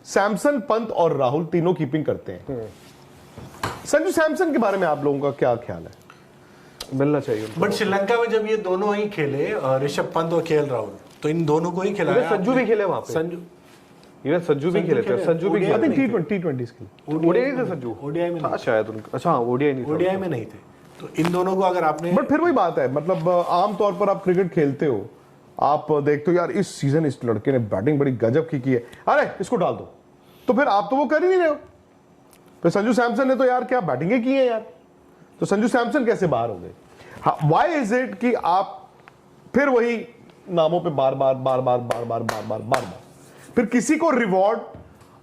सैमसन, पंत और राहुल तीनों कीपिंग करते हैं। संजू सैमसन के बारे में आप लोगों का क्या ख्याल है? मिलना चाहिए उनको। बट श्रीलंका में जब ये दोनों ही खेले, ऋषभ पंत और केएल राहुल, तो इन दोनों को ही खिलाया। संजू भी खेले वहां पे, संजू भी खेले थे, संजू भी खेले थे। T20 के ओडीआई थे संजू, ओडीआई में था शायद उनका। अच्छा ओडीआई नहीं था, ओडीआई में नहीं थे। तो इन दोनों को अगर आपने, बट फिर वही बात है, मतलब आमतौर पर आप क्रिकेट खेलते हो, आप देखते हो यार इस सीजन इस लड़के ने बैटिंग बड़ी गजब की है, अरे इसको डाल दो, तो फिर आप तो वो कर ही नहीं रहे हो। फिर संजू सैमसन ने तो यार क्या बैटिंगें की है यार, तो संजू सैमसन कैसे बाहर हो गए? व्हाई इज इट कि आप फिर वही नामों पे बार बार फिर किसी को रिवॉर्ड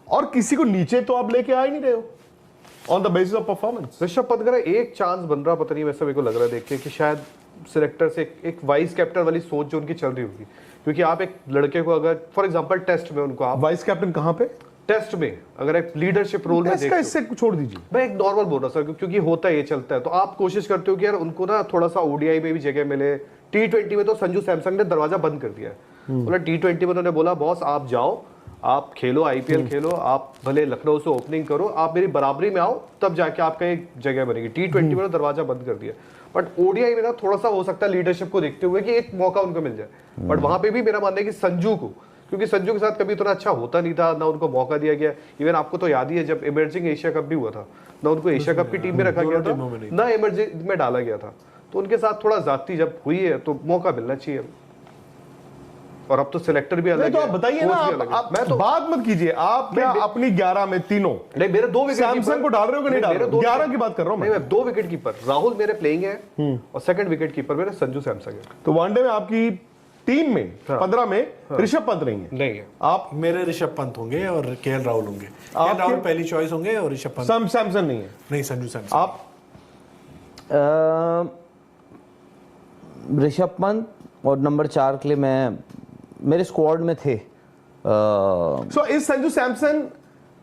और किसी को नीचे तो आप लेके आ ही नहीं रहे हो on the basis of performance. Rishabh Pant का एक चांस बन रहा, पता नहीं वैसा मेरे को लग रहा है देख के कि शायद सिलेक्टर से एक वाइस कैप्टन वाली सोच जो उनकी चल रही होगी, क्योंकि आप एक लड़के को अगर फॉर एग्जांपल टेस्ट में उनको आप वाइस कैप्टन कहां पे? टेस्ट में अगर एक लीडरशिप रोल में देखते हो, इससे छोड़ दीजिए, मैं एक नॉर्मल बोल रहा सर, क्योंकि होता है ये चलता है, तो आप कोशिश करते हो कि यार उनको ना थोड़ा सा ओडीआई में भी जगह मिले। T20 में तो संजू सैमसन ने दरवाजा बंद कर दिया है, बोला T20 में उन्होंने बोला बॉस आप जाओ, आप खेलो आईपीएल खेलो, आप भले लखनऊ से ओपनिंग करो, आप मेरी बराबरी में आओ, तब जाके आपका एक जगह बनेगी। T20 में दरवाजा बंद कर दिया, बट ओडीआई में ना थोड़ा सा हो सकता है लीडरशिप को देखते हुए कि एक मौका उनको मिल जाए। बट वहां पे भी मेरा मानना है कि संजू को, क्योंकि संजू के साथ कभी इतना अच्छा होता नहीं था, ना उनको मौका दिया गया। इवन आपको तो याद ही है जब इमर्जिंग एशिया कप भी हुआ था, ना उनको एशिया कप की टीम में रखा गया था, ना इमर्जिंग में डाला गया था। तो उनके साथ थोड़ा जाती जब हुई है तो मौका मिलना चाहिए। और अब तो सिलेक्टर भी अलग है। तो आप बताइए ना, आप मैं तो बात मत कीजिए, आप क्या अपनी 11 में तीनों नहीं, मेरे 2 विकेट सैमसन को डाल रहे हो कि नहीं डाल रहे हो? 11 की बात कर रहा हूं मैं 2 विकेट कीपर राहुल मेरे प्लेइंग है और सेकंड विकेट कीपर मेरे संजू सैमसन है। तो वनडे में आपकी टीम में 15 में ऋषभ पंत नहीं है। आप मेरे ऋषभ पंत होंगे और केएल राहुल होंगे। केएल राहुल पहली चॉइस होंगे और ऋषभ पंत सैमसन नहीं है। नहीं, संजू सैमसन। आप ऋषभ पंत और नंबर 4 के लिए मैं मेरे स्क्वाड में थे। So is Sanju Samson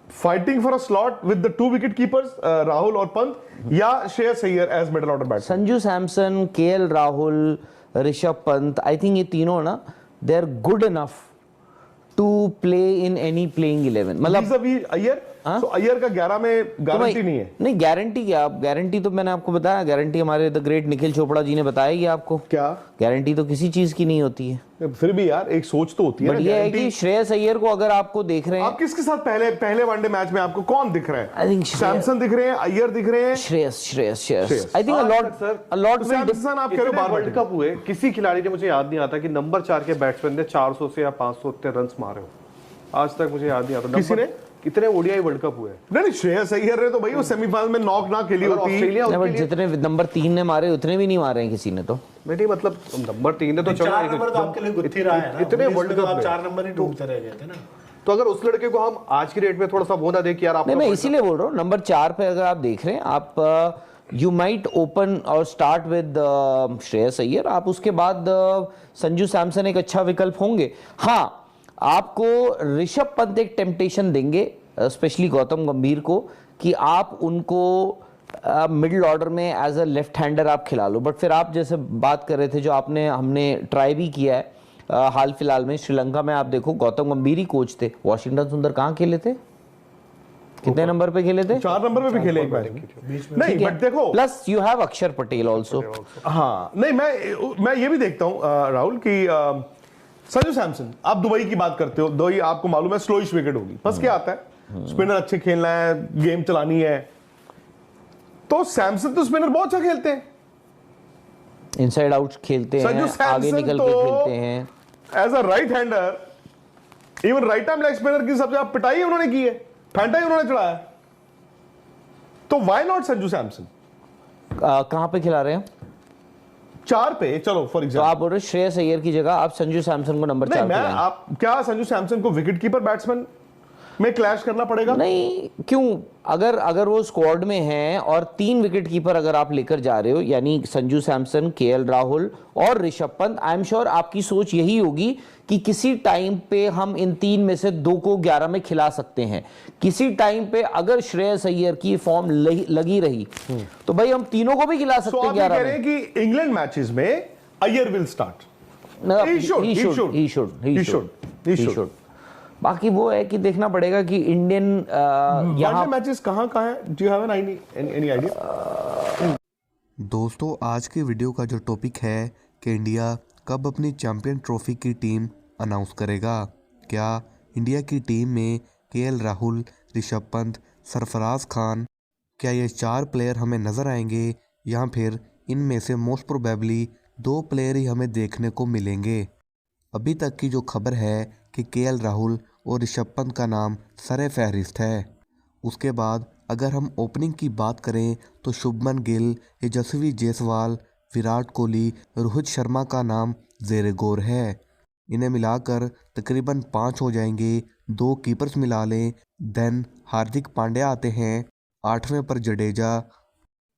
fighting for a slot with the 2 wicket keepers Rahul और पंत, या Shreyas Iyer as middle order batsman? Sanju Samson, KL Rahul, Rishabh Pant, I think ये तीनों ना they are good enough to play in any playing 11। मतलब अभी अय्यर, तो अय्यर का 11 में गारंटी नहीं है। नहीं गारंटी क्या, गारंटी तो मैंने आपको बताया, गारंटी हमारे द ग्रेट निखिल चोपड़ा जी ने बताया ही आपको। क्या गारंटी तो किसी चीज की नहीं होती है, फिर भी यार एक सोच तो होती है बट ये है कि श्रेयस अय्यर को अगर आपको देख रहे हैं, आप किसके साथ पहले वनडे मैच में आपको कौन दिख रहा है? आई थिंक सैमसन दिख रहे हैं, अय्यर दिख रहे हैं, Shreyas I think a lot Samson आप कह रहे हो वर्ल्ड कप हुए, किसी खिलाड़ी ने मुझे याद नहीं आता कि नंबर 4 के बैट्समैन ने 400 से या 500 इतने रन मारे हो, आज तक मुझे याद नहीं आता किसी ने। कितने ओडीआई वर्ल्ड कप हुए। नहीं श्रेयस अय्यर ने तो भाई वो सेमीफाइनल में नॉक ना खेली होती। ऑस्ट्रेलिया जितने नंबर 3 ने मारे उतने भी नहीं मारे हैं किसी ने। तो नहीं मतलब नंबर 3 ने तो चलो 4 नंबर तो आपके लिए गुत्थी रहा है ना, इतने वर्ल्ड कप आप 4 नंबर ही ढूंढते रह गए थे ना। तो अगर उस लड़के को हम आज की डेट में थोड़ा सा वो ना दें कि यार आप, नहीं मैं इसीलिए बोल रहा हूँ नंबर 4 पे अगर आप देख रहे हैं, आप यू माइट ओपन और स्टार्ट विद श्रेयस अय्यर, आप उसके बाद संजू सैमसन एक अच्छा विकल्प होंगे। हाँ आपको ऋषभ पंत एक टेम्पटेशन देंगे, स्पेशली गौतम गंभीर को, कि आप उनको मिडिल ऑर्डर में एज अ लेफ्ट हैंडर आप खिला लो। बट फिर आप जैसे बात कर रहे थे, जो हमने ट्राई भी किया है हाल फिलहाल में श्रीलंका में, आप देखो गौतम गंभीर ही कोच थे। वॉशिंगटन सुंदर कहाँ खेले थे, कितने नंबर पे खेले थे? 4 नंबर पे भी खेले एक मैच में। नहीं बट देखो, प्लस यू हैव अक्षर पटेल ऑल्सो। हाँ नहीं मैं ये भी देखता हूँ राहुल की संजू सैमसन, आप दुबई की बात करते हो, दुबई आपको मालूम है स्लोइश विकेट होगी, बस क्या आता है स्पिनर अच्छे खेलना है, गेम चलानी है, तो सैमसन तो स्पिनर बहुत अच्छा खेलते हैं, इनसाइड आउट खेलते हैं, आगे निकल के खेलते हैं। As a right hander, even right arm leg spinner की सबसे ज्यादा पिटाई उन्होंने की है, फैंटा ही उन्होंने चढ़ाया, तो व्हाई नॉट संजू सैमसन? कहां पे खिला रहे हैं? 4 पे चलो फॉर एग्जांपल। तो आप बोल रहे श्रेयस अय्यर की जगह आप संजू सैमसन को नंबर 4 पे लाएं। आप क्या संजू सैमसन को विकेट कीपर बैट्समैन में क्लैश करना पड़ेगा? नहीं क्यों, अगर वो स्क्वाड में हैं और 3 विकेट कीपर अगर आप लेकर जा रहे हो, यानी संजू सैमसन, केएल राहुल और Rishabh Pant, I am sure आपकी सोच यही होगी कि किसी टाइम पे हम इन 3 में से 2 को 11 में खिला सकते हैं। किसी टाइम पे अगर श्रेयस अय्यर की फॉर्म लगी रही तो भाई हम तीनों को भी खिला सकते हैं 11 में। कह रहे हैं कि इंग्लैंड मैचेस में Iyer will start. He should. बाकी वो है कि देखना पड़ेगा कि इंडियन यहाँ वनडे मैचेस कहाँ कहाँ है? Do you have any idea? दोस्तों आज की वीडियो का जो टॉपिक है कि इंडिया कब अपनी चैंपियन ट्रॉफी की टीम अनाउंस करेगा। क्या इंडिया की टीम में केएल राहुल, ऋषभ पंत, सरफराज खान, क्या ये 4 प्लेयर हमें नज़र आएंगे या फिर इनमें से मोस्ट प्रोबेबली 2 प्लेयर ही हमें देखने को मिलेंगे। अभी तक की जो खबर है कि केएल राहुल और ऋषभ पंत का नाम सरे फहरिस्त है। उसके बाद अगर हम ओपनिंग की बात करें तो शुभमन गिल, यशस्वी जायसवाल, विराट कोहली, रोहित शर्मा का नाम ज़ेरे गौर है। इन्हें मिलाकर तकरीबन 5 हो जाएंगे। 2 कीपर्स मिला लें, देन हार्दिक पांड्या आते हैं, 8वें पर जडेजा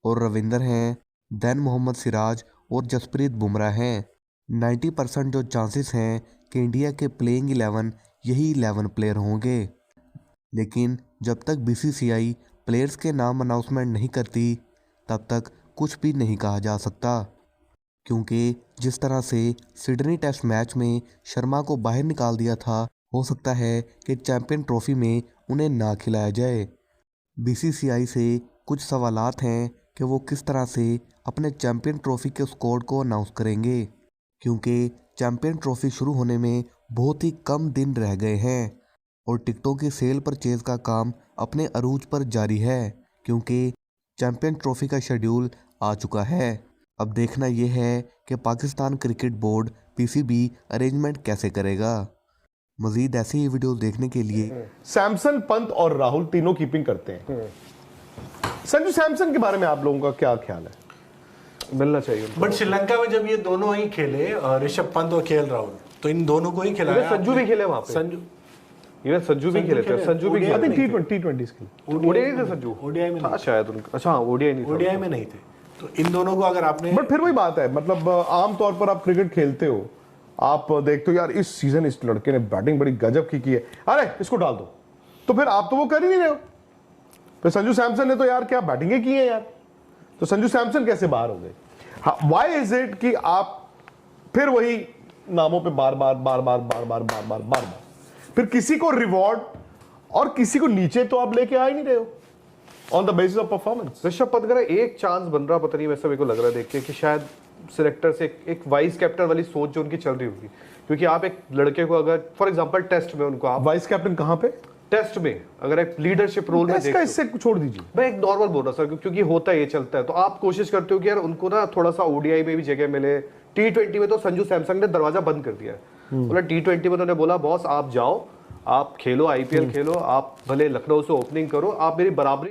और रविंदर हैं, देन मोहम्मद सिराज और जसप्रीत बुमराह हैं। 90% जो चांसेस हैं कि इंडिया के प्लेइंग 11 यही 11 प्लेयर होंगे। लेकिन जब तक बीसीसीआई प्लेयर्स के नाम अनाउंसमेंट नहीं करती तब तक कुछ भी नहीं कहा जा सकता, क्योंकि जिस तरह से सिडनी टेस्ट मैच में शर्मा को बाहर निकाल दिया था, हो सकता है कि चैंपियन ट्रॉफी में उन्हें ना खिलाया जाए। बीसीसीआई से कुछ सवालात हैं कि वो किस तरह से अपने चैंपियन ट्रॉफी के स्क्वाड को अनाउंस करेंगे, क्योंकि चैंपियन ट्रॉफी शुरू होने में बहुत ही कम दिन रह गए हैं और टिकटों की सेल परचेज का काम अपने अरूज पर जारी है, क्योंकि चैंपियन ट्रॉफी का शेड्यूल आ चुका है। अब देखना यह है कि Pakistan cricket board PCB arrangement कैसे करेगा। मज़ीद ऐसी ही वीडियो देखने के लिए सैमसन, पंत और राहुल तीनों कीपिंग करते हैं। संजू सैमसन के बारे में आप लोगों का क्या ख्याल है? मिलना चाहिए उनको। बट श्रीलंका में जब ये दोनों ही खेले ऋषभ पंत और केएल राहुल, तो इन दोनों को ही खिलाया। संजू भी खेले वहां पे, संजू इवन संजू भी खेले थे। संजू भी आई थिंक खेले T20 के लिए। ओडीआई थे संजू, ओडीआई में था शायद उनका। अच्छा हाँ, ओडीआई नहीं था। ओडीआई में नहीं थे। तो इन दोनों को अगर आपने बट फिर वही बात है, मतलब आम तौर पर आप क्रिकेट खेलते हो, आप देखते हो यार इस सीजन इस लड़के ने बैटिंग बड़ी गजब की है, अरे इसको डाल दो, तो फिर आप तो वो कर ही नहीं रहे हो। फिर संजू सैमसन ने तो यार क्या बैटिंगें की है यार, तो संजू सैमसन कैसे बाहर हो गए? व्हाई इज इट कि आप फिर वही नामों पे बार बार बार बार बार बार बार बार बार बार फिर किसी को रिवॉर्ड और किसी को नीचे तो आप लेके आ ही नहीं रहे हो on the basis of performance. Rishabh Pant का एक चांस बन रहा, पता नहीं, वैसा मेरे को लग रहा है देख के कि शायद सिलेक्टर से एक वाइस कैप्टन वाली सोच जो उनकी चल रही होगी, क्योंकि आप एक लड़के को अगर फॉर एग्जांपल टेस्ट में उनको आप वाइस कैप्टन कहां पे? टेस्ट में अगर एक लीडरशिप रोल में इसका देखते हो, इससे छोड़ दीजिए। मैं एक नॉर्मल बोल रहा सर, क्योंकि होता है, ये चलता है, तो आप कोशिश करते हो कि यार उनको ना थोड़ा सा ओडीआई में भी जगह मिले। T20 में तो संजू सैमसन ने दरवाजा बंद कर दिया है। बोला T20 में उन्होंने बोला बॉस आप जाओ, आप खेलो, आईपीएल खेलो, आप भले लखनऊ से ओपनिंग करो, आप मेरी बराबरी